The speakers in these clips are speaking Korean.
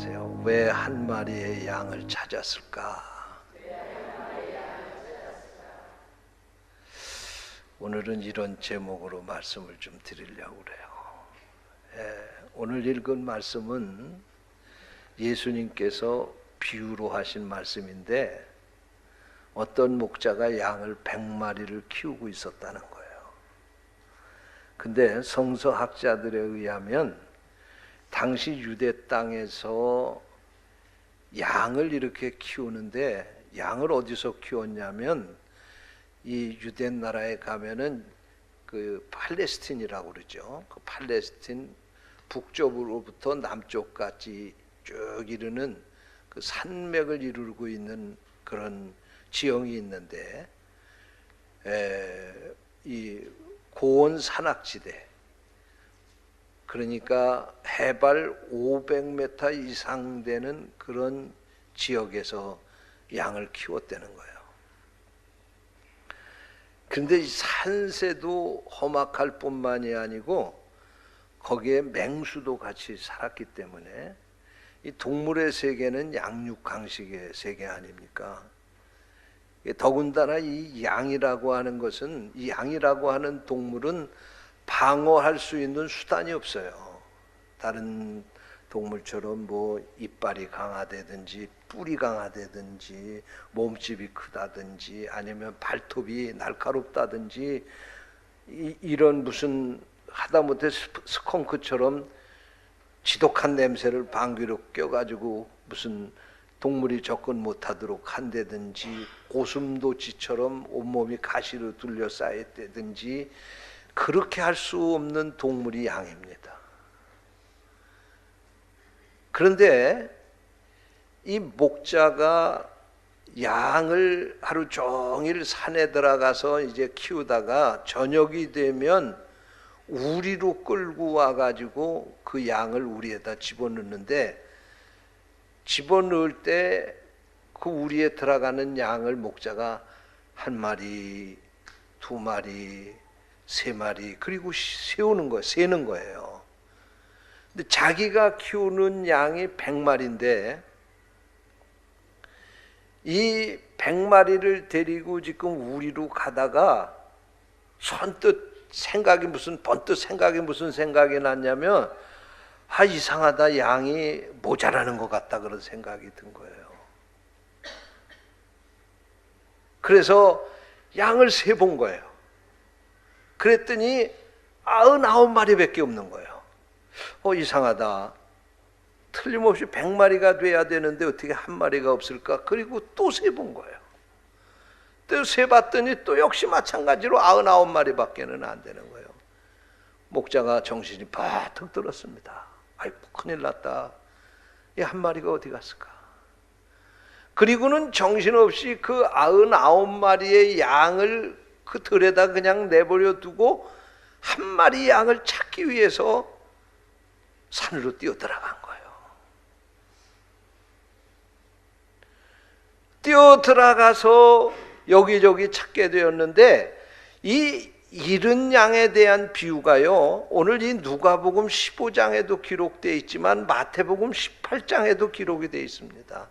기도하세요. 왜 한 마리의 양을 찾았을까? 오늘은 이런 제목으로 말씀을 좀 드리려고 그래요. 오늘 읽은 말씀은 예수님께서 비유로 하신 말씀인데 어떤 목자가 양을 100마리를 키우고 있었다는 거예요. 근데 성서학자들에 의하면 당시 유대 땅에서 양을 이렇게 키우는데 양을 어디서 키웠냐면 이 유대 나라에 가면은 그 팔레스틴이라고 그러죠. 그 팔레스틴 북쪽으로부터 남쪽까지 쭉 이르는 그 산맥을 이루고 있는 그런 지형이 있는데 이 고온 산악지대, 그러니까 해발 500m 이상 되는 그런 지역에서 양을 키웠다는 거예요. 그런데 이 산새도 험악할 뿐만이 아니고 거기에 맹수도 같이 살았기 때문에 이 동물의 세계는 양육강식의 세계 아닙니까? 더군다나 이 양이라고 하는 것은, 이 양이라고 하는 동물은 방어할 수 있는 수단이 없어요. 다른 동물처럼 뭐 이빨이 강하다든지 뿔이 강하다든지 몸집이 크다든지 아니면 발톱이 날카롭다든지 이런 무슨 하다못해 스컹크처럼 지독한 냄새를 방귀로 껴가지고 무슨 동물이 접근 못하도록 한다든지 고슴도치처럼 온몸이 가시로 둘러싸였다든지 그렇게 할 수 없는 동물이 양입니다. 그런데 이 목자가 양을 하루 종일 산에 들어가서 이제 키우다가 저녁이 되면 우리로 끌고 와가지고 그 양을 우리에다 집어넣는데, 집어넣을 때 그 우리에 들어가는 양을 목자가 한 마리, 두 마리, 세 마리, 그리고 세우는 거예요. 세는 거예요. 근데 자기가 키우는 양이 100마리인데 이 100마리를 데리고 지금 우리로 가다가 선뜻 번뜩 생각이 무슨 생각이 났냐면, 이상하다, 양이 모자라는 것 같다, 그런 생각이 든 거예요. 그래서 양을 세본 거예요. 그랬더니 99마리밖에 없는 거예요. 이상하다. 틀림없이 100마리가 돼야 되는데 어떻게 한 마리가 없을까? 그리고 또 세본 거예요. 또 세봤더니 또 역시 마찬가지로 99마리밖에는 안 되는 거예요. 목자가 정신이 바짝 들었습니다. 아이고, 큰일 났다. 이 한 마리가 어디 갔을까? 그리고는 정신없이 그 99마리의 양을 그 들에다 그냥 내버려 두고 한 마리 양을 찾기 위해서 산으로 뛰어 들어간 거예요. 뛰어 들어가서 여기저기 찾게 되었는데, 이 잃은 양에 대한 비유가요, 오늘 이 누가복음 15장에도 기록되어 있지만 마태복음 18장에도 기록이 되어 있습니다.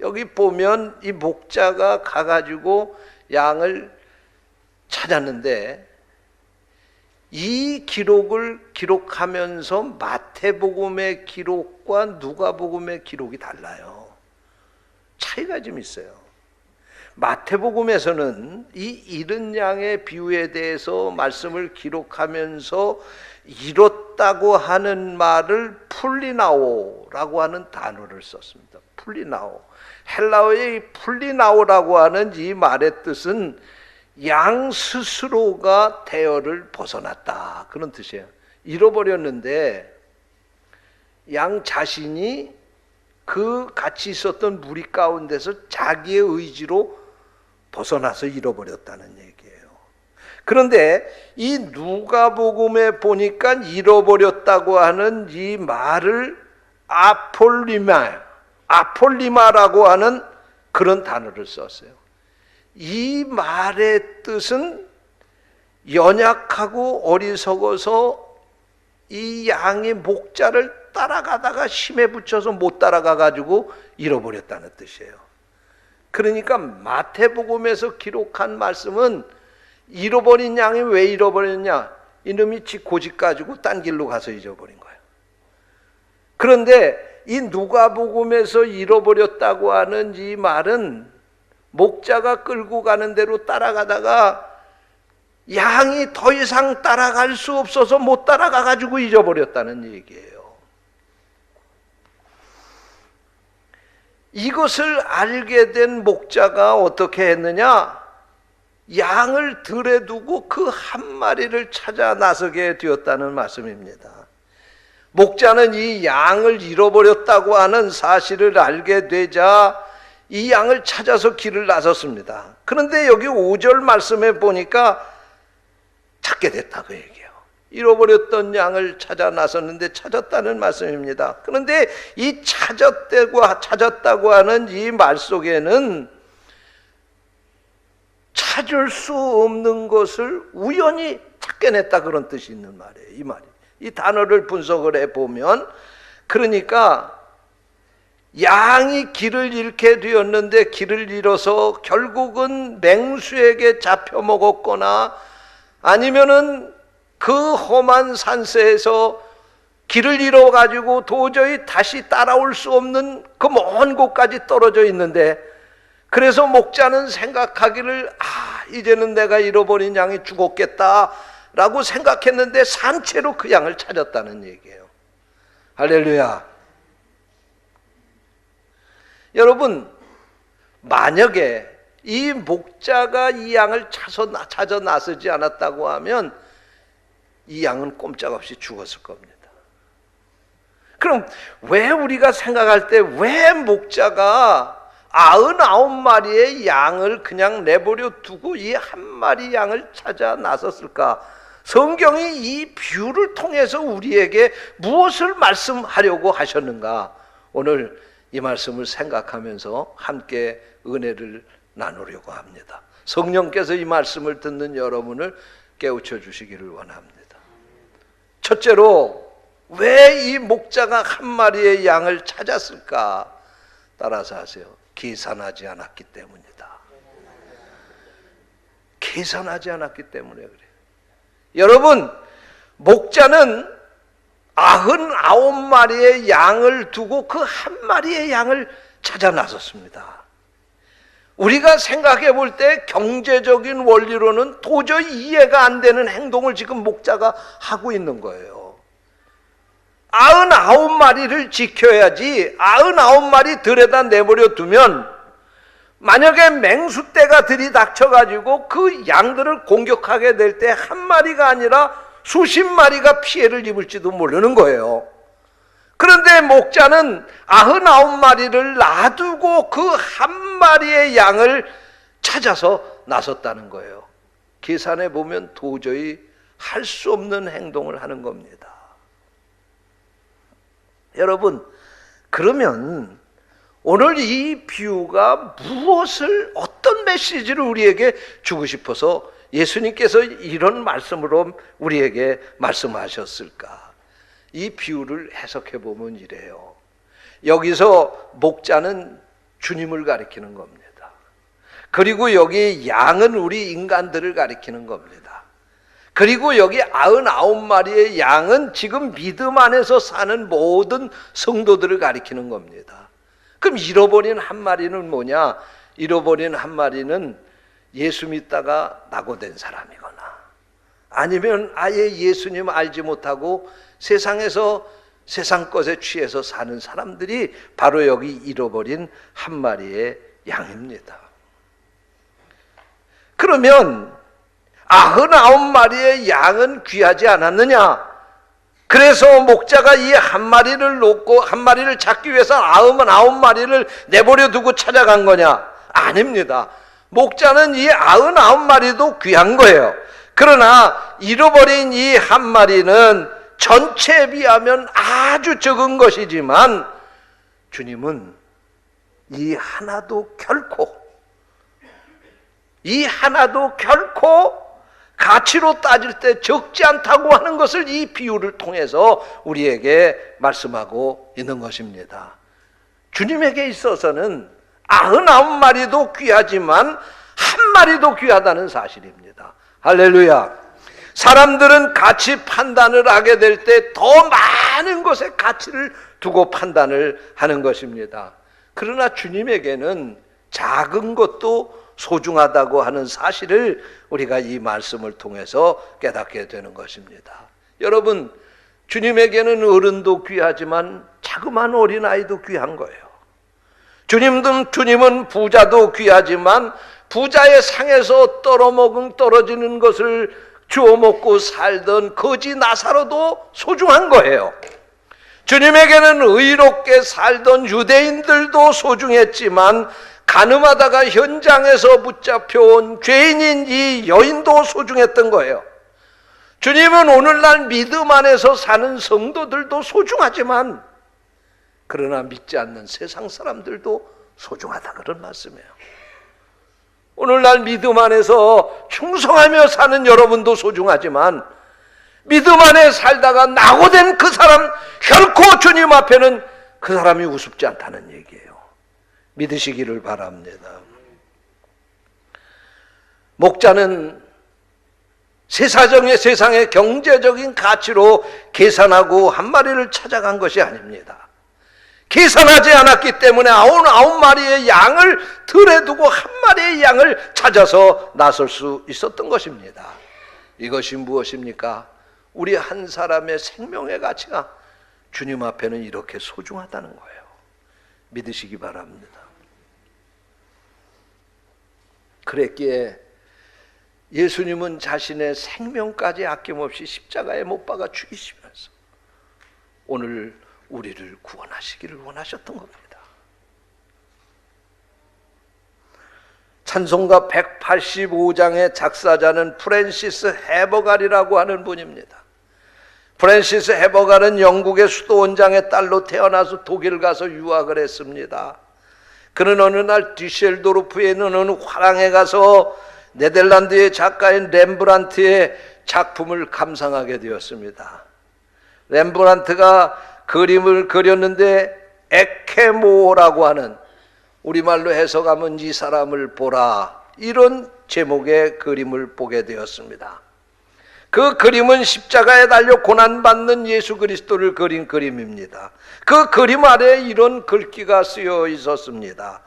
여기 보면 이 목자가 가가지고 양을 찾았는데, 이 기록을 기록하면서 마태복음의 기록과 누가복음의 기록이 달라요. 차이가 좀 있어요. 마태복음에서는 이 잃은 양의 비유에 대해서 말씀을 기록하면서 잃었다고 하는 말을 풀리나오라고 하는 단어를 썼습니다. 풀리나오. 헬라어의 풀리나오라고 하는 이 말의 뜻은 양 스스로가 대열을 벗어났다, 그런 뜻이에요. 잃어버렸는데 양 자신이 그 같이 있었던 무리 가운데서 자기의 의지로 벗어나서 잃어버렸다는 얘기예요. 그런데 이 누가복음에 보니까 잃어버렸다고 하는 이 말을 아폴리마라고 하는 그런 단어를 썼어요. 이 말의 뜻은 연약하고 어리석어서 이 양의 목자를 따라가다가 힘에 붙여서 못 따라가 가지고 잃어버렸다는 뜻이에요. 그러니까 마태복음에서 기록한 말씀은 잃어버린 양이 왜 잃어버렸냐? 이놈이 지 고집 가지고 딴 길로 가서 잊어버린 거예요. 그런데 이 누가복음에서 잃어버렸다고 하는 이 말은 목자가 끌고 가는 대로 따라가다가 양이 더 이상 따라갈 수 없어서 못 따라가 가지고 잊어버렸다는 얘기예요. 이것을 알게 된 목자가 어떻게 했느냐? 양을 들에 두고 그 한 마리를 찾아 나서게 되었다는 말씀입니다. 목자는 이 양을 잃어버렸다고 하는 사실을 알게 되자 이 양을 찾아서 길을 나섰습니다. 그런데 여기 5절 말씀에 보니까 찾게 됐다고 얘기해요. 잃어버렸던 양을 찾아 나섰는데 찾았다는 말씀입니다. 그런데 이 찾았다고 하는 이 말 속에는 찾을 수 없는 것을 우연히 찾게냈다 그런 뜻이 있는 말이에요. 이 말이. 이 단어를 분석을 해보면 그러니까 양이 길을 잃게 되었는데 길을 잃어서 결국은 맹수에게 잡혀 먹었거나 아니면은 그 험한 산세에서 길을 잃어가지고 도저히 다시 따라올 수 없는 그 먼 곳까지 떨어져 있는데 그래서 목자는 생각하기를 이제는 내가 잃어버린 양이 죽었겠다라고 생각했는데 산채로 그 양을 찾았다는 얘기예요. 할렐루야. 여러분, 만약에 이 목자가 이 양을 찾아 나서지 않았다고 하면 이 양은 꼼짝없이 죽었을 겁니다. 그럼 왜 우리가 생각할 때 왜 목자가 99마리의 양을 그냥 내버려 두고 이 한 마리 양을 찾아 나섰을까? 성경이 이 비유를 통해서 우리에게 무엇을 말씀하려고 하셨는가? 오늘 이 말씀을 생각하면서 함께 은혜를 나누려고 합니다. 성령께서 이 말씀을 듣는 여러분을 깨우쳐 주시기를 원합니다. 첫째로 왜 이 목자가 한 마리의 양을 찾았을까? 따라서 하세요. 계산하지 않았기 때문이다. 계산하지 않았기 때문에 그래요. 여러분, 목자는 99마리의 양을 두고 그 한 마리의 양을 찾아 나섰습니다. 우리가 생각해 볼 때 경제적인 원리로는 도저히 이해가 안 되는 행동을 지금 목자가 하고 있는 거예요. 99마리를 지켜야지 99마리 들에다 내버려 두면 만약에 맹수떼가 들이닥쳐가지고 그 양들을 공격하게 될 때 한 마리가 아니라 수십 마리가 피해를 입을지도 모르는 거예요. 그런데 목자는 99마리를 놔두고 그 한 마리의 양을 찾아서 나섰다는 거예요. 계산해 보면 도저히 할 수 없는 행동을 하는 겁니다. 여러분, 그러면 오늘 이 비유가 무엇을 어떤 메시지를 우리에게 주고 싶어서 예수님께서 이런 말씀으로 우리에게 말씀하셨을까? 이 비유를 해석해 보면 이래요. 여기서 목자는 주님을 가리키는 겁니다. 그리고 여기 양은 우리 인간들을 가리키는 겁니다. 그리고 여기 99마리의 양은 지금 믿음 안에서 사는 모든 성도들을 가리키는 겁니다. 그럼 잃어버린 한 마리는 뭐냐? 잃어버린 한 마리는 예수 믿다가 낙오된 사람이거나 아니면 아예 예수님 알지 못하고 세상에서 세상 것에 취해서 사는 사람들이 바로 여기 잃어버린 한 마리의 양입니다. 그러면 99마리의 양은 귀하지 않았느냐? 그래서 목자가 이 한 마리를 놓고 한 마리를 찾기 위해서 99마리를 내버려 두고 찾아간 거냐? 아닙니다. 목자는 이 99마리도 귀한 거예요. 그러나 잃어버린 이 한 마리는 전체에 비하면 아주 적은 것이지만 주님은 이 하나도 결코 가치로 따질 때 적지 않다고 하는 것을 이 비유를 통해서 우리에게 말씀하고 있는 것입니다. 주님에게 있어서는 99마리도 귀하지만 한 마리도 귀하다는 사실입니다. 할렐루야. 사람들은 가치 판단을 하게 될 때 더 많은 것에 가치를 두고 판단을 하는 것입니다. 그러나 주님에게는 작은 것도 소중하다고 하는 사실을 우리가 이 말씀을 통해서 깨닫게 되는 것입니다. 여러분, 주님에게는 어른도 귀하지만 자그마한 어린아이도 귀한 거예요. 주님은 부자도 귀하지만 부자의 상에서 떨어지는 것을 주워 먹고 살던 거지 나사로도 소중한 거예요. 주님에게는 의롭게 살던 유대인들도 소중했지만 가늠하다가 현장에서 붙잡혀온 죄인인 이 여인도 소중했던 거예요. 주님은 오늘날 믿음 안에서 사는 성도들도 소중하지만 그러나 믿지 않는 세상 사람들도 소중하다 그런 말씀이에요. 오늘날 믿음 안에서 충성하며 사는 여러분도 소중하지만 믿음 안에 살다가 낙오된 그 사람 결코 주님 앞에는 그 사람이 우습지 않다는 얘기예요. 믿으시기를 바랍니다. 목자는 세상의 경제적인 가치로 계산하고 한 마리를 찾아간 것이 아닙니다. 계산하지 않았기 때문에 99마리의 양을 들에 두고 한 마리의 양을 찾아서 나설 수 있었던 것입니다. 이것이 무엇입니까? 우리 한 사람의 생명의 가치가 주님 앞에는 이렇게 소중하다는 거예요. 믿으시기 바랍니다. 그랬기에 예수님은 자신의 생명까지 아낌없이 십자가에 못 박아 죽이시면서 오늘 우리를 구원하시기를 원하셨던 겁니다. 찬송가 185장의 작사자는 프랜시스 해버갈이라고 하는 분입니다. 프랜시스 해버갈은 영국의 수도 원장의 딸로 태어나서 독일 가서 유학을 했습니다. 그는 어느 날 뒤셀도르프에 있는 어느 화랑에 가서 네덜란드의 작가인 렘브란트의 작품을 감상하게 되었습니다. 렘브란트가 그림을 그렸는데 에케모라고 하는, 우리말로 해석하면 이 사람을 보라, 이런 제목의 그림을 보게 되었습니다. 그 그림은 십자가에 달려 고난받는 예수 그리스도를 그린 그림입니다. 그 그림 아래에 이런 글귀가 쓰여 있었습니다.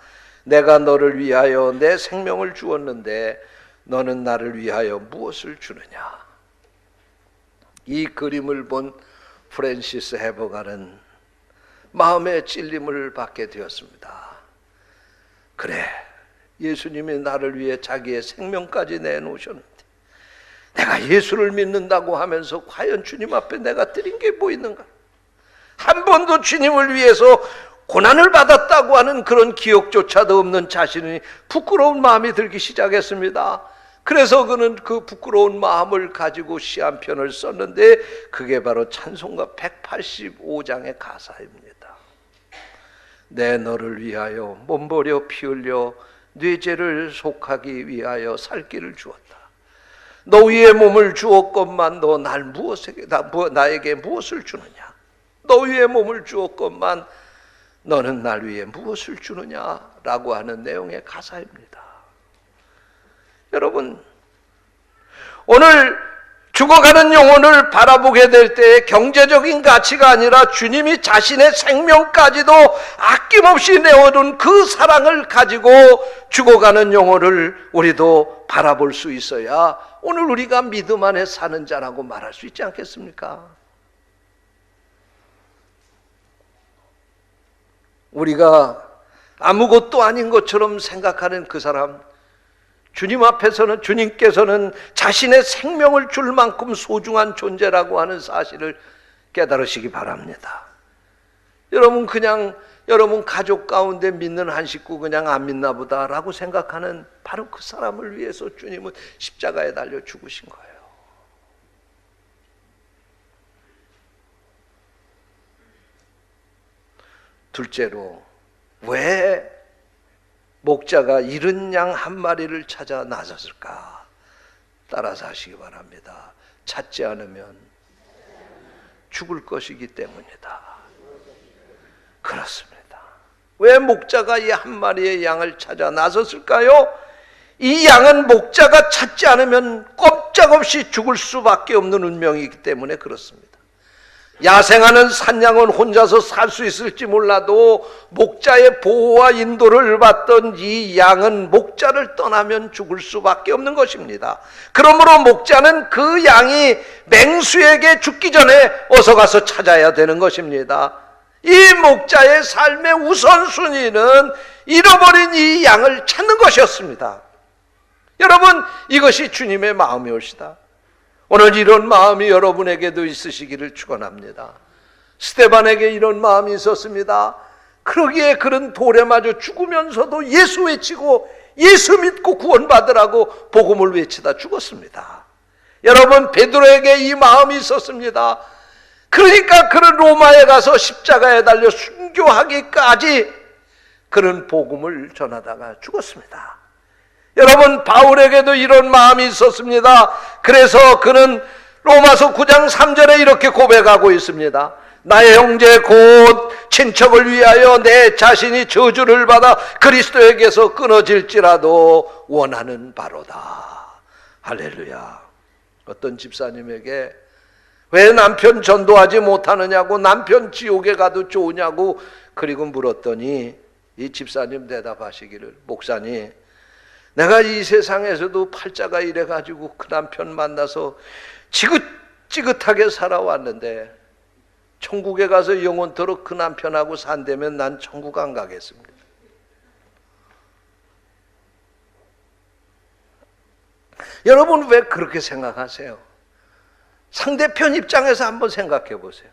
내가 너를 위하여 내 생명을 주었는데 너는 나를 위하여 무엇을 주느냐. 이 그림을 본 프랜시스 해버갈은 마음의 찔림을 받게 되었습니다. 그래, 예수님이 나를 위해 자기의 생명까지 내놓으셨는데 내가 예수를 믿는다고 하면서 과연 주님 앞에 내가 드린 게 뭐 있는가? 한 번도 주님을 위해서 고난을 받았다고 하는 그런 기억조차도 없는 자신이 부끄러운 마음이 들기 시작했습니다. 그래서 그는 그 부끄러운 마음을 가지고 시 한 편을 썼는데 그게 바로 찬송가 185장의 가사입니다. 내 너를 위하여 몸버려 피 흘려 뇌죄를 속하기 위하여 살 길을 주었다. 너 위에 몸을 주었건만 너 나에게 무엇을 주느냐? 너 위에 몸을 주었건만 너는 날 위해 무엇을 주느냐라고 하는 내용의 가사입니다. 여러분, 오늘 죽어가는 영혼을 바라보게 될 때 경제적인 가치가 아니라 주님이 자신의 생명까지도 아낌없이 내어둔 그 사랑을 가지고 죽어가는 영혼을 우리도 바라볼 수 있어야 오늘 우리가 믿음 안에 사는 자라고 말할 수 있지 않겠습니까? 우리가 아무것도 아닌 것처럼 생각하는 그 사람, 주님 앞에서는, 주님께서는 자신의 생명을 줄 만큼 소중한 존재라고 하는 사실을 깨달으시기 바랍니다. 여러분 여러분 가족 가운데 믿는 한 식구 그냥 안 믿나 보다라고 생각하는 바로 그 사람을 위해서 주님은 십자가에 달려 죽으신 거예요. 둘째로, 왜 목자가 잃은 양 한 마리를 찾아 나섰을까? 따라서 하시기 바랍니다. 찾지 않으면 죽을 것이기 때문이다. 그렇습니다. 왜 목자가 이 한 마리의 양을 찾아 나섰을까요? 이 양은 목자가 찾지 않으면 꼼짝없이 죽을 수밖에 없는 운명이기 때문에 그렇습니다. 야생하는 산양은 혼자서 살 수 있을지 몰라도 목자의 보호와 인도를 받던 이 양은 목자를 떠나면 죽을 수밖에 없는 것입니다. 그러므로 목자는 그 양이 맹수에게 죽기 전에 어서 가서 찾아야 되는 것입니다. 이 목자의 삶의 우선순위는 잃어버린 이 양을 찾는 것이었습니다. 여러분, 이것이 주님의 마음이옵시다. 오늘 이런 마음이 여러분에게도 있으시기를 축원합니다. 스데반에게 이런 마음이 있었습니다. 그러기에 그는 돌에 맞아 죽으면서도 예수 외치고 예수 믿고 구원받으라고 복음을 외치다 죽었습니다. 여러분, 베드로에게 이 마음이 있었습니다. 그러니까 그는 로마에 가서 십자가에 달려 순교하기까지 그는 복음을 전하다가 죽었습니다. 여러분, 바울에게도 이런 마음이 있었습니다. 그래서 그는 로마서 9장 3절에 이렇게 고백하고 있습니다. 나의 형제 곧 친척을 위하여 내 자신이 저주를 받아 그리스도에게서 끊어질지라도 원하는 바로다. 할렐루야. 어떤 집사님에게 왜 남편 전도하지 못하느냐고, 남편 지옥에 가도 좋으냐고 그리고 물었더니 이 집사님 대답하시기를, 목사님, 내가 이 세상에서도 팔자가 이래가지고 그 남편 만나서 지긋지긋하게 살아왔는데 천국에 가서 영원토록 그 남편하고 산다면 난 천국 안 가겠습니다. 여러분, 왜 그렇게 생각하세요? 상대편 입장에서 한번 생각해 보세요.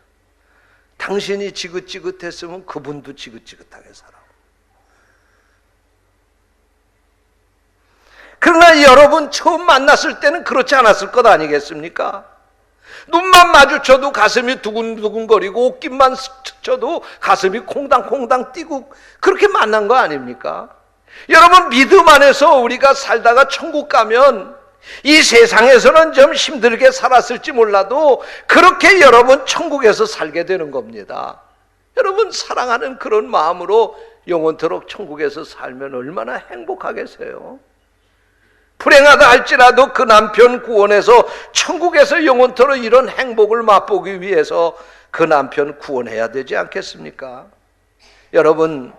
당신이 지긋지긋했으면 그분도 지긋지긋하게 살아. 그러나 여러분, 처음 만났을 때는 그렇지 않았을 것 아니겠습니까? 눈만 마주쳐도 가슴이 두근두근거리고 옷깃만 스쳐도 가슴이 콩당콩당 뛰고 그렇게 만난 거 아닙니까? 여러분, 믿음 안에서 우리가 살다가 천국 가면 이 세상에서는 좀 힘들게 살았을지 몰라도 그렇게 여러분 천국에서 살게 되는 겁니다. 여러분, 사랑하는 그런 마음으로 영원토록 천국에서 살면 얼마나 행복하겠어요? 불행하다 할지라도 그 남편 구원해서 천국에서 영원토록 이런 행복을 맛보기 위해서 그 남편 구원해야 되지 않겠습니까? 여러분,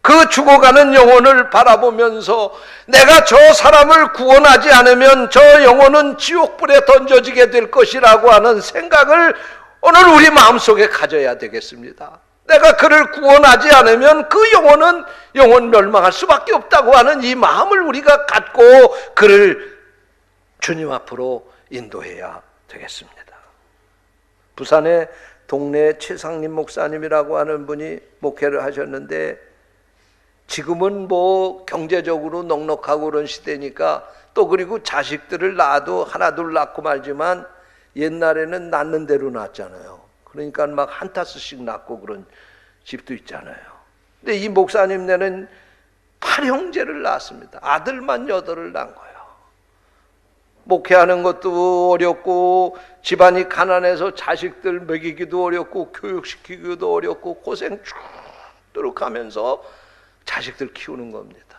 그 죽어가는 영혼을 바라보면서 내가 저 사람을 구원하지 않으면 저 영혼은 지옥불에 던져지게 될 것이라고 하는 생각을 오늘 우리 마음속에 가져야 되겠습니다. 내가 그를 구원하지 않으면 그 영혼은 영혼 멸망할 수밖에 없다고 하는 이 마음을 우리가 갖고 그를 주님 앞으로 인도해야 되겠습니다. 부산의 동네 최상림 목사님이라고 하는 분이 목회를 하셨는데, 지금은 뭐 경제적으로 넉넉하고 그런 시대니까 또 그리고 자식들을 낳아도 하나 둘 낳고 말지만 옛날에는 낳는 대로 낳았잖아요. 그러니까 막 한 타스씩 낳고 그런 집도 있잖아요. 근데 이 목사님네는 8형제를 낳았습니다. 아들만 8을 낳은 거예요. 목회하는 것도 어렵고 집안이 가난해서 자식들 먹이기도 어렵고 교육시키기도 어렵고 고생 쭉 하면서 자식들 키우는 겁니다.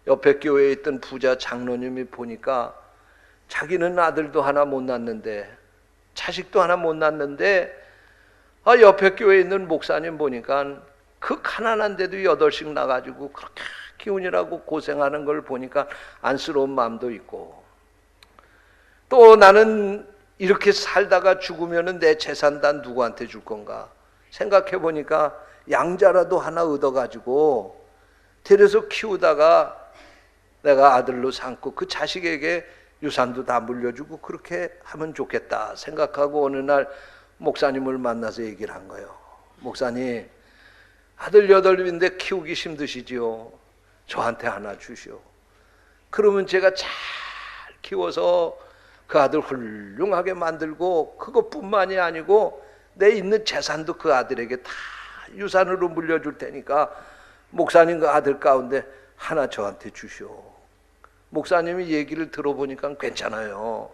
옆에 교회에 있던 부자 장로님이 보니까 자기는 아들도 하나 못 낳는데 자식도 하나 못 낳는데 옆에 교회에 있는 목사님 보니까 그 가난한데도 8씩 나가지고 그렇게 키우느라고 고생하는 걸 보니까 안쓰러운 마음도 있고, 또 나는 이렇게 살다가 죽으면 내 재산 다 누구한테 줄 건가 생각해 보니까 양자라도 하나 얻어가지고 데려서 키우다가 내가 아들로 삼고 그 자식에게 유산도 다 물려주고 그렇게 하면 좋겠다 생각하고 어느 날 목사님을 만나서 얘기를 한 거예요. 목사님, 아들 8인데 키우기 힘드시지요? 저한테 하나 주시오. 그러면 제가 잘 키워서 그 아들 훌륭하게 만들고 그것뿐만이 아니고 내 있는 재산도 그 아들에게 다 유산으로 물려줄 테니까 목사님 그 아들 가운데 하나 저한테 주시오. 목사님이 얘기를 들어보니까 괜찮아요.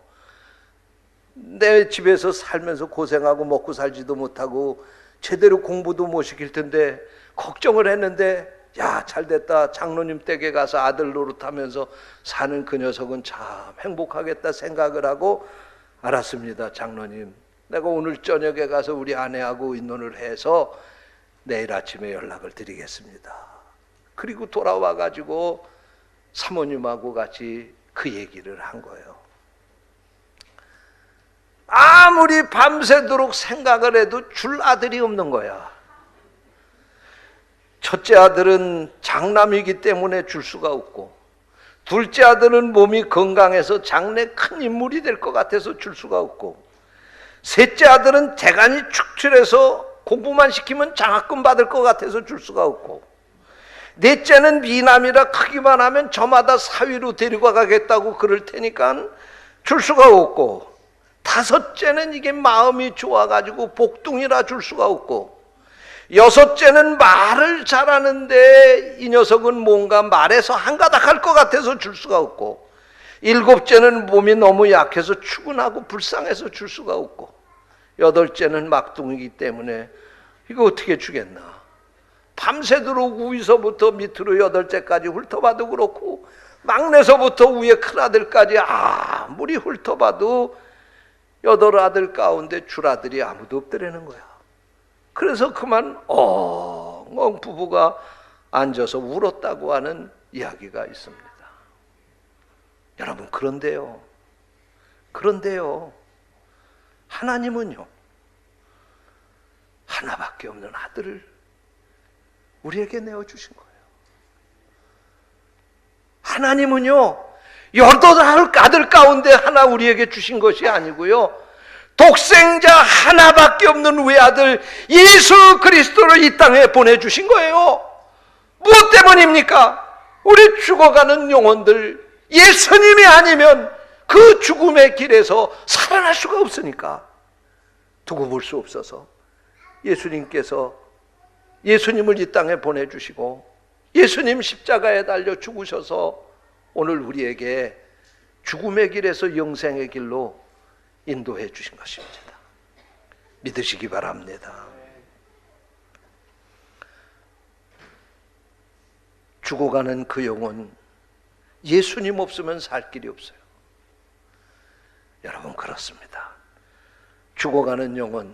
내 집에서 살면서 고생하고 먹고 살지도 못하고 제대로 공부도 못 시킬 텐데 걱정을 했는데, 야, 잘됐다. 장로님 댁에 가서 아들 노릇하면서 사는 그 녀석은 참 행복하겠다 생각을 하고, 알았습니다, 장로님. 내가 오늘 저녁에 가서 우리 아내하고 의논을 해서 내일 아침에 연락을 드리겠습니다. 그리고 돌아와 가지고 사모님하고 같이 그 얘기를 한 거예요. 아무리 밤새도록 생각을 해도 줄 아들이 없는 거야. 첫째 아들은 장남이기 때문에 줄 수가 없고, 둘째 아들은 몸이 건강해서 장래 큰 인물이 될 것 같아서 줄 수가 없고, 셋째 아들은 대간이 축출해서 공부만 시키면 장학금 받을 것 같아서 줄 수가 없고, 넷째는 미남이라 크기만 하면 저마다 사위로 데리고 가겠다고 그럴 테니까 줄 수가 없고, 다섯째는 이게 마음이 좋아가지고 복둥이라 줄 수가 없고, 여섯째는 말을 잘하는데 이 녀석은 뭔가 말해서 한가닥 할 것 같아서 줄 수가 없고, 일곱째는 몸이 너무 약해서 추근하고 불쌍해서 줄 수가 없고, 여덟째는 막둥이기 때문에 이거 어떻게 주겠나. 밤새도록 위서부터 밑으로 여덟째까지 훑어봐도 그렇고, 막내서부터 위에 큰아들까지 아무리 훑어봐도 여덟 아들 가운데 줄 아들이 아무도 없더라는 거야. 그래서 그만 엉엉 부부가 앉아서 울었다고 하는 이야기가 있습니다. 여러분, 그런데요, 하나님은요, 하나밖에 없는 아들을 우리에게 내어주신 거예요. 하나님은요, 여덟 아들 가운데 하나 우리에게 주신 것이 아니고요, 독생자 하나밖에 없는 외아들 예수 그리스도를 이 땅에 보내주신 거예요. 무엇 때문입니까? 우리 죽어가는 영혼들, 예수님이 아니면 그 죽음의 길에서 살아날 수가 없으니까, 두고 볼 수 없어서 예수님께서 예수님을 이 땅에 보내주시고, 예수님 십자가에 달려 죽으셔서 오늘 우리에게 죽음의 길에서 영생의 길로 인도해 주신 것입니다. 믿으시기 바랍니다. 죽어가는 그 영혼, 예수님 없으면 살 길이 없어요. 여러분, 그렇습니다. 죽어가는 영혼,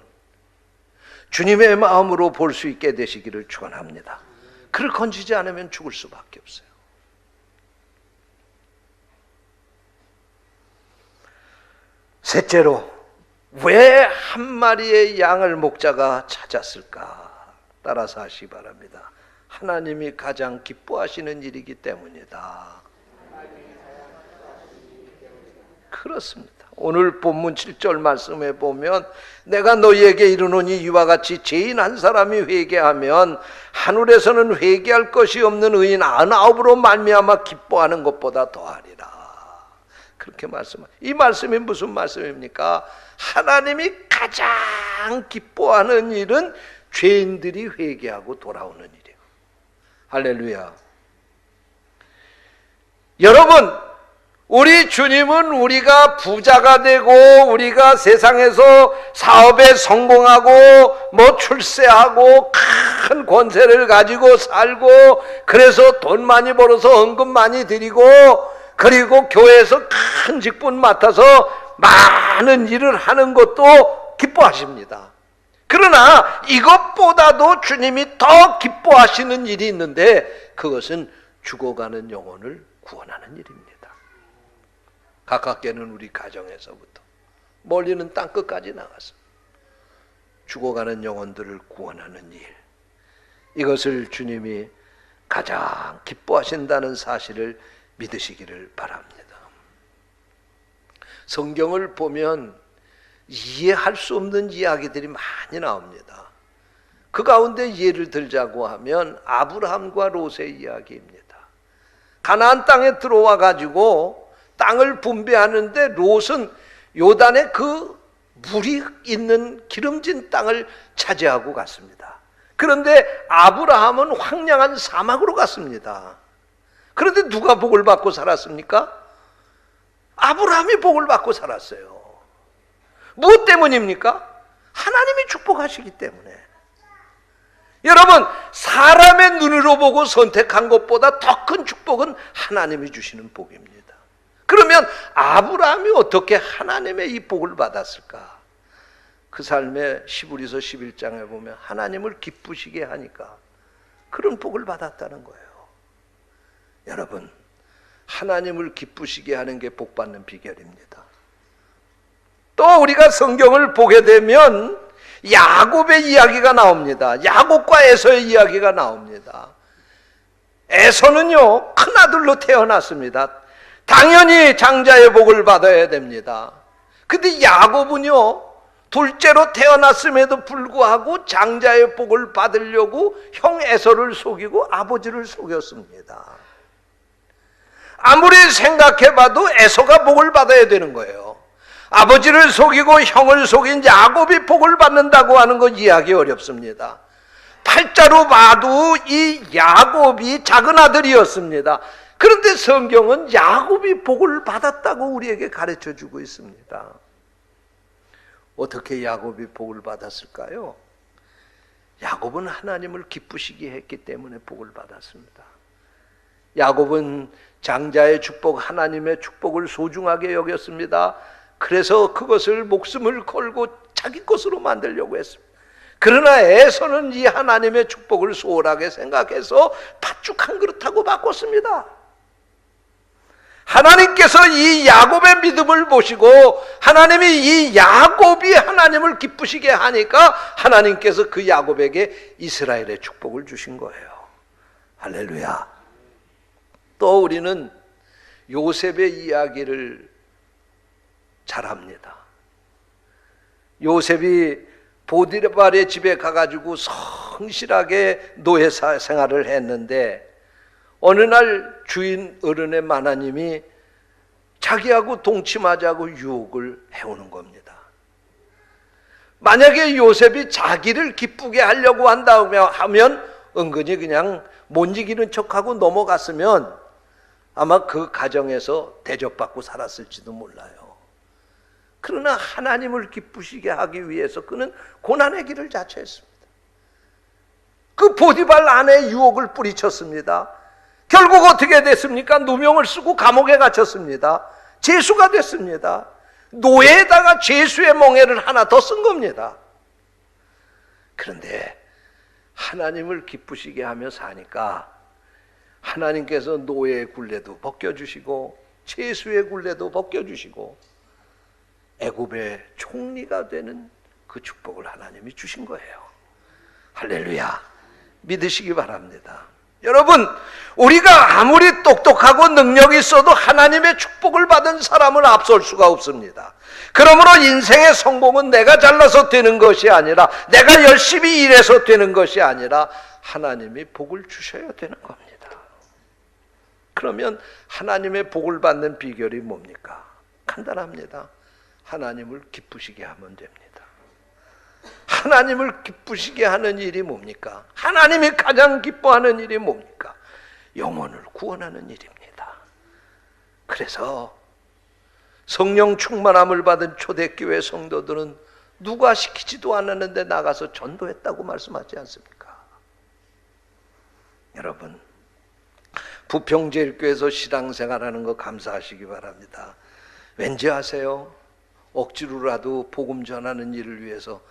주님의 마음으로 볼 수 있게 되시기를 축원합니다. 그를 건지지 않으면 죽을 수밖에 없어요. 셋째로, 왜 한 마리의 양을 목자가 찾았을까? 따라서 하시기 바랍니다. 하나님이 가장 기뻐하시는 일이기 때문이다. 그렇습니다. 오늘 본문 7절 말씀에 보면, 내가 너희에게 이르노니 이와 같이 죄인 한 사람이 회개하면 하늘에서는 회개할 것이 없는 의인 99으로 말미암아 기뻐하는 것보다 더하리라. 그렇게 이 말씀이 무슨 말씀입니까? 하나님이 가장 기뻐하는 일은 죄인들이 회개하고 돌아오는 일이에요. 할렐루야. 여러분, 우리 주님은 우리가 부자가 되고, 우리가 세상에서 사업에 성공하고, 출세하고, 큰 권세를 가지고 살고, 그래서 돈 많이 벌어서 헌금 많이 드리고, 그리고 교회에서 큰 직분 맡아서 많은 일을 하는 것도 기뻐하십니다. 그러나 이것보다도 주님이 더 기뻐하시는 일이 있는데, 그것은 죽어가는 영혼을 구원하는 일입니다. 가깝게는 우리 가정에서부터, 멀리는 땅끝까지 나가서 죽어가는 영혼들을 구원하는 일, 이것을 주님이 가장 기뻐하신다는 사실을 믿으시기를 바랍니다. 성경을 보면 이해할 수 없는 이야기들이 많이 나옵니다. 그 가운데 예를 들자고 하면 아브라함과 롯의 이야기입니다. 가나안 땅에 들어와 가지고 땅을 분배하는데 롯은 요단의 그 물이 있는 기름진 땅을 차지하고 갔습니다. 그런데 아브라함은 황량한 사막으로 갔습니다. 그런데 누가 복을 받고 살았습니까? 아브라함이 복을 받고 살았어요. 무엇 때문입니까? 하나님이 축복하시기 때문에. 여러분, 사람의 눈으로 보고 선택한 것보다 더 큰 축복은 하나님이 주시는 복입니다. 그러면 아브라함이 어떻게 하나님의 이 복을 받았을까? 그 삶에 히브리서 11장에 보면 하나님을 기쁘시게 하니까 그런 복을 받았다는 거예요. 여러분, 하나님을 기쁘시게 하는 게 복 받는 비결입니다. 또 우리가 성경을 보게 되면 야곱의 이야기가 나옵니다. 야곱과 에서의 이야기가 나옵니다. 에서는요, 큰아들로 태어났습니다. 당연히 장자의 복을 받아야 됩니다. 근데 야곱은요, 둘째로 태어났음에도 불구하고 장자의 복을 받으려고 형 에서를 속이고 아버지를 속였습니다. 아무리 생각해봐도 에서가 복을 받아야 되는 거예요. 아버지를 속이고 형을 속인 야곱이 복을 받는다고 하는 건 이해하기 어렵습니다. 팔자로 봐도 이 야곱이 작은 아들이었습니다. 그런데 성경은 야곱이 복을 받았다고 우리에게 가르쳐 주고 있습니다. 어떻게 야곱이 복을 받았을까요? 야곱은 하나님을 기쁘시게 했기 때문에 복을 받았습니다. 야곱은 장자의 축복, 하나님의 축복을 소중하게 여겼습니다. 그래서 그것을 목숨을 걸고 자기 것으로 만들려고 했습니다. 그러나 에서는 이 하나님의 축복을 소홀하게 생각해서 팥죽 한 그릇하고 바꿨습니다. 하나님께서 이 야곱의 믿음을 보시고 하나님이 이 야곱이 하나님을 기쁘시게 하니까 하나님께서 그 야곱에게 이스라엘의 축복을 주신 거예요. 할렐루야. 또 우리는 요셉의 이야기를 잘합니다. 요셉이 보디발의 집에 가가지고 성실하게 노예 생활을 했는데 어느 날 주인 어른의 마나님이 자기하고 동침하자고 유혹을 해오는 겁니다. 만약에 요셉이 자기를 기쁘게 하려고 한다고 하면 은근히 그냥 못 이기는 척하고 넘어갔으면 아마 그 가정에서 대접받고 살았을지도 몰라요. 그러나 하나님을 기쁘시게 하기 위해서 그는 고난의 길을 자처했습니다. 그 보디발 아내의 유혹을 뿌리쳤습니다. 결국 어떻게 됐습니까? 누명을 쓰고 감옥에 갇혔습니다. 죄수가 됐습니다. 노예에다가 죄수의 멍에를 하나 더 쓴 겁니다. 그런데 하나님을 기쁘시게 하며 사니까 하나님께서 노예의 굴레도 벗겨주시고 죄수의 굴레도 벗겨주시고 애굽의 총리가 되는 그 축복을 하나님이 주신 거예요. 할렐루야. 믿으시기 바랍니다. 여러분, 우리가 아무리 똑똑하고 능력이 있어도 하나님의 축복을 받은 사람을 앞설 수가 없습니다. 그러므로 인생의 성공은 내가 잘나서 되는 것이 아니라 내가 열심히 일해서 되는 것이 아니라 하나님이 복을 주셔야 되는 겁니다. 그러면 하나님의 복을 받는 비결이 뭡니까? 간단합니다. 하나님을 기쁘시게 하면 됩니다. 하나님을 기쁘시게 하는 일이 뭡니까? 하나님이 가장 기뻐하는 일이 뭡니까? 영혼을 구원하는 일입니다. 그래서 성령 충만함을 받은 초대교회 성도들은 누가 시키지도 않았는데 나가서 전도했다고 말씀하지 않습니까? 여러분, 부평제일교회에서 신앙생활하는 거 감사하시기 바랍니다. 왠지 아세요? 억지로라도 복음 전하는 일을 위해서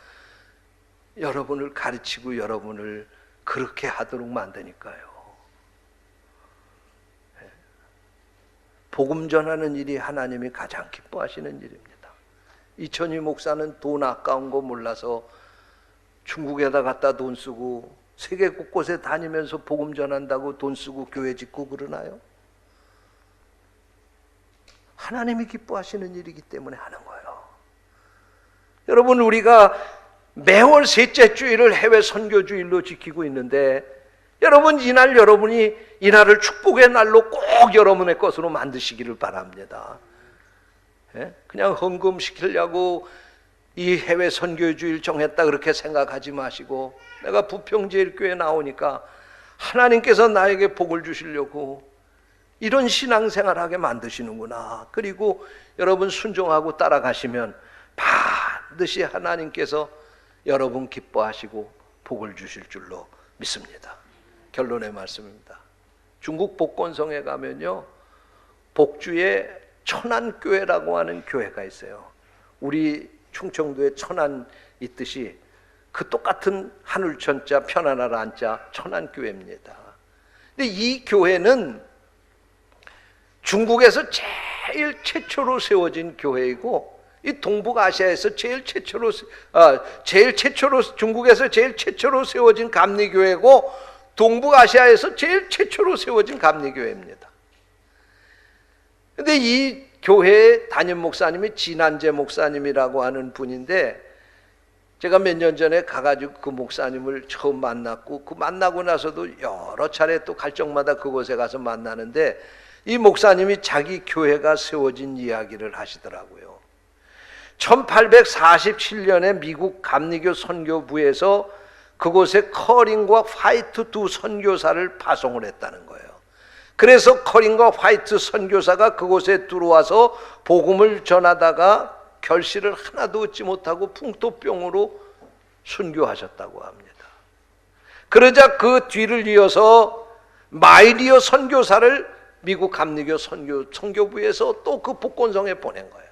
여러분을 가르치고 여러분을 그렇게 하도록 만드니까요. 복음 전하는 일이 하나님이 가장 기뻐하시는 일입니다. 이천희 목사는 돈 아까운 거 몰라서 중국에다 갖다 돈 쓰고 세계 곳곳에 다니면서 복음 전한다고 돈 쓰고 교회 짓고 그러나요? 하나님이 기뻐하시는 일이기 때문에 하는 거예요. 여러분, 우리가 매월 셋째 주일을 해외 선교주일로 지키고 있는데 여러분, 이날 여러분이 이날을 축복의 날로 꼭 여러분의 것으로 만드시기를 바랍니다. 그냥 헌금시키려고 이 해외 선교주일 정했다 그렇게 생각하지 마시고 내가 부평제일교회 나오니까 하나님께서 나에게 복을 주시려고 이런 신앙생활하게 만드시는구나. 그리고 여러분 순종하고 따라가시면 반드시 하나님께서 여러분 기뻐하시고 복을 주실 줄로 믿습니다. 결론의 말씀입니다. 중국 복권성에 가면요, 복주에 천안교회라고 하는 교회가 있어요. 우리 충청도에 천안 있듯이 그 똑같은 하늘천자 편안할 안자 천안교회입니다. 근데 이 교회는 중국에서 제일 최초로 세워진 교회이고, 이 동북아시아에서 제일 최초로 중국에서 제일 최초로 세워진 감리교회고, 동북아시아에서 제일 최초로 세워진 감리교회입니다. 근데 이 교회의 담임 목사님이 진한재 목사님이라고 하는 분인데, 제가 몇 년 전에 가가지고 그 목사님을 처음 만났고, 그 만나고 나서도 여러 차례 또 갈 적마다 그곳에 가서 만나는데, 이 목사님이 자기 교회가 세워진 이야기를 하시더라고요. 1847년에 미국 감리교 선교부에서 그곳에 커링과 화이트 두 선교사를 파송을 했다는 거예요. 그래서 커링과 화이트 선교사가 그곳에 들어와서 복음을 전하다가 결실을 하나도 얻지 못하고 풍토병으로 순교하셨다고 합니다. 그러자 그 뒤를 이어서 마이리어 선교사를 미국 감리교 선교부에서 또 그 복권성에 보낸 거예요.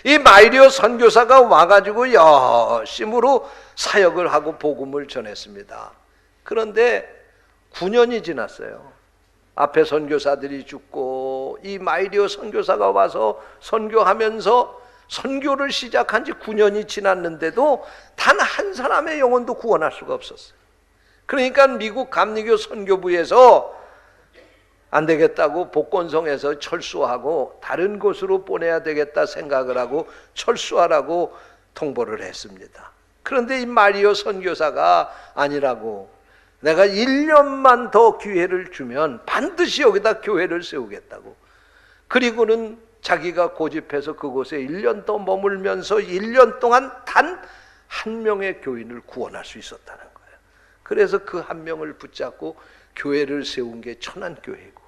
이 마이리어 선교사가 와가지고 열심으로 사역을 하고 복음을 전했습니다. 그런데 9년이 지났어요. 앞에 선교사들이 죽고 이 마이리어 선교사가 와서 선교하면서 선교를 시작한 지 9년이 지났는데도 단 한 사람의 영혼도 구원할 수가 없었어요. 그러니까 미국 감리교 선교부에서 안 되겠다고 복권성에서 철수하고 다른 곳으로 보내야 되겠다 생각을 하고 철수하라고 통보를 했습니다. 그런데 이 마리오 선교사가 아니라고, 내가 1년만 더 기회를 주면 반드시 여기다 교회를 세우겠다고. 그리고는 자기가 고집해서 그곳에 1년 더 머물면서 1년 동안 단 한 명의 교인을 구원할 수 있었다는 거예요. 그래서 그 한 명을 붙잡고 교회를 세운 게 천안교회고,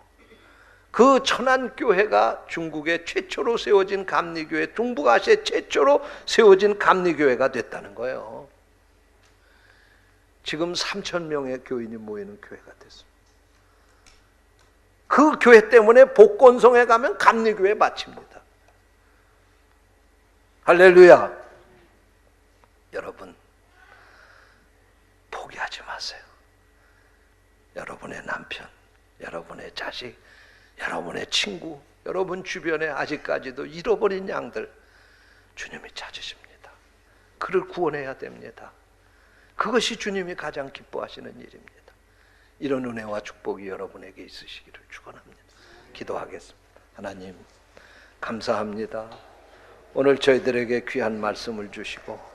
그 천안교회가 중국의 최초로 세워진 감리교회, 동북아시아 최초로 세워진 감리교회가 됐다는 거예요. 지금 3,000명의 교인이 모이는 교회가 됐습니다. 그 교회 때문에 복권성에 가면 감리교회 마칩니다. 할렐루야. 여러분, 포기하지 마세요. 여러분의 남편, 여러분의 자식, 여러분의 친구, 여러분 주변에 아직까지도 잃어버린 양들 주님이 찾으십니다. 그를 구원해야 됩니다. 그것이 주님이 가장 기뻐하시는 일입니다. 이런 은혜와 축복이 여러분에게 있으시기를 축원합니다. 기도하겠습니다. 하나님, 감사합니다. 오늘 저희들에게 귀한 말씀을 주시고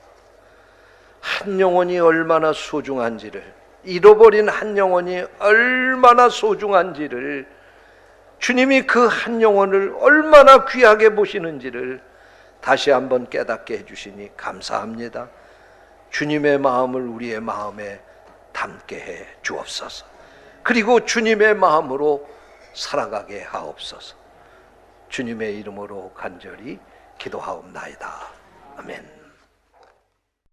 한 영혼이 얼마나 소중한지를, 잃어버린 한 영혼이 얼마나 소중한지를, 주님이 그 한 영혼을 얼마나 귀하게 보시는지를 다시 한번 깨닫게 해주시니 감사합니다. 주님의 마음을 우리의 마음에 담게 해 주옵소서. 그리고 주님의 마음으로 살아가게 하옵소서. 주님의 이름으로 간절히 기도하옵나이다. 아멘.